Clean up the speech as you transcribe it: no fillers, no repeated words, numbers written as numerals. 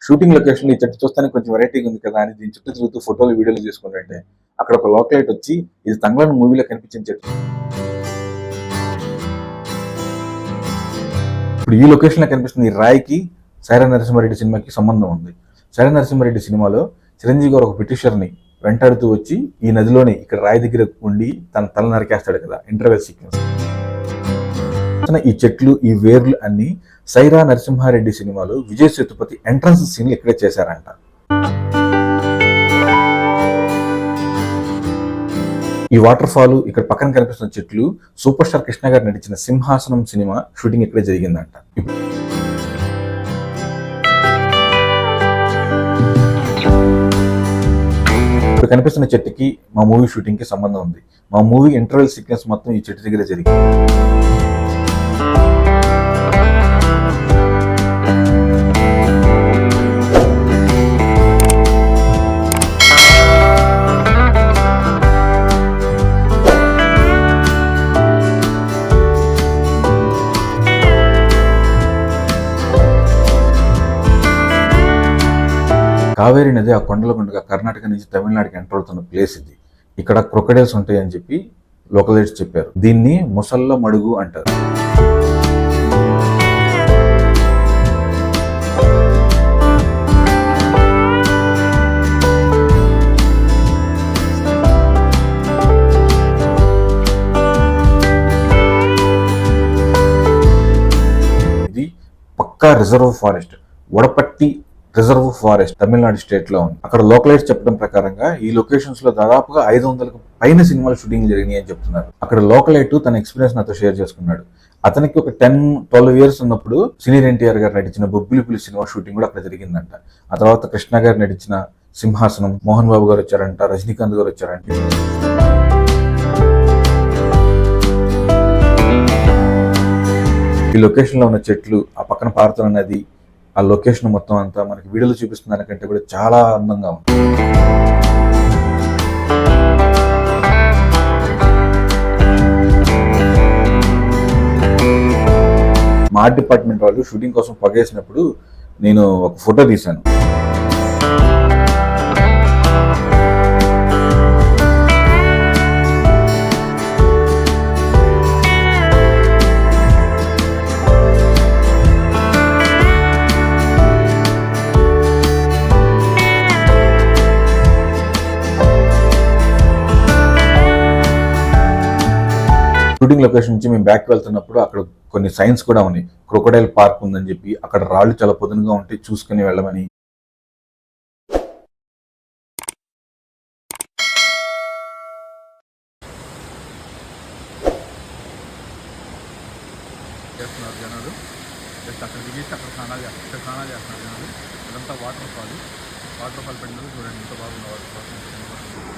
Shooting location ఈ చెట్టు చూస్తానికి కొంచెం వెరైటీగా ఉంది కదా అని దీని చుట్టూ తిరుగుతూ ఫోటోలు వీడియోలు తీసుకుంటుంటే అక్కడ ఒక లోకలైట్ వచ్చి ఇది తంగళన్ మూవీలో కనిపించిన చెట్టు. ఇప్పుడు ఈ లొకేషన్ లో కనిపిస్తున్న ఈ రాయికి సైరా నరసింహారెడ్డి సినిమాకి సంబంధం ఉంది. సైరా నరసింహారెడ్డి సినిమాలో చిరంజీవి గారు ఒక బ్రిటిషర్ని వెంటాడుతూ వచ్చి ఈ నదిలోని ఇక్కడ రాయి దగ్గర ఉండి తన తల నరికేస్తాడు కదా, ఇంటర్వెల్ సీక్వెన్స్. ఈ చెట్లు ఈ వేర్లు అన్ని సైరా నరసింహారెడ్డి సినిమాలో విజయ్ సేతుపతి ఎంట్రన్స్ సీన్లు ఇక్కడే చేశారంట. ఈ వాటర్ ఫాల్ ఇక్కడ పక్కన కనిపిస్తున్న చెట్లు సూపర్ స్టార్ కృష్ణ గారు నటించిన సింహాసనం సినిమా షూటింగ్ ఇక్కడే జరిగిందంట. ఇప్పుడు కనిపిస్తున్న చెట్టుకి మా మూవీ షూటింగ్ కి సంబంధం ఉంది. మా మూవీ ఇంటర్వెల్ సీక్వెన్స్ మొత్తం ఈ చెట్టు దగ్గర జరిగింది. కావేరీ నది ఆ కొండల గుండగా కర్ణాటక నుంచి తమిళనాడుకి ఎంటర్ అవుతున్న ప్లేస్ ఇది. ఇక్కడ క్రొకడైల్స్ ఉంటాయి అని చెప్పి లోకలైట్స్ చెప్పారు. దీన్ని ముసళ్ళ మడుగు అంటారు. ఇది పక్కా reserve forest, Vadapatti reserve forest Tamil Nadu state లో ఉంది. అక్కడ లోకలైట్స్ చెప్పడం ప్రకారంగా ఈ లొకేషన్స్ లో దాదాపుగా 500కు పైన సినిమాలు షూటింగ్ జరిగినాయి అని చెప్తున్నారు. అక్కడ లోకలైట్ తన ఎక్స్పీరియన్స్ నాతో షేర్ చేసుకున్నాడు. అతనికి ఒక 10-12 ఇయర్స్ ఉన్నప్పుడు సీనియర్ ఎన్టీఆర్ గారు నటించిన బొబ్బిలిపులి సినిమా షూటింగ్ కూడా అక్కడ జరిగిందంట. ఆ తర్వాత కృష్ణ గారు నటించిన సింహాసనం, మోహన్ బాబు గారు వచ్చారంట, రజనీకాంత్ గారు వచ్చారంట. ఈ లొకేషన్ లో ఉన్న చెట్లు, ఆ పక్కన పారుతున్న నది, ఆ లొకేషన్ మొత్తం అంతా మనకి వీడియోలో చూపిస్తున్న దానికంటే కూడా చాలా అందంగా ఉంది. మా ఆర్ట్ డిపార్ట్మెంట్ వాళ్ళు షూటింగ్ కోసం పగేసినప్పుడు నేను ఒక ఫోటో తీశాను. షూటింగ్ లొకేషన్ నుంచి మేము బ్యాక్ వెళ్తున్నప్పుడు అక్కడ కొన్ని సైన్స్ కూడా ఉన్నాయి. క్రొకడైల్ పార్క్ ఉందని చెప్పి, అక్కడ రాళ్ళు చాలా పొదునుగా ఉంటాయి, చూసుకుని వెళ్ళమని. జనాలు జస్ట్ అక్కడ దిగేసి అక్కడ స్నానాలు చేస్తున్నారు జనాలు. అదంతా వాటర్ ఫాల్ పడినది చూడండి, ఎంత బాగుంది వాటర్ ఫాల్.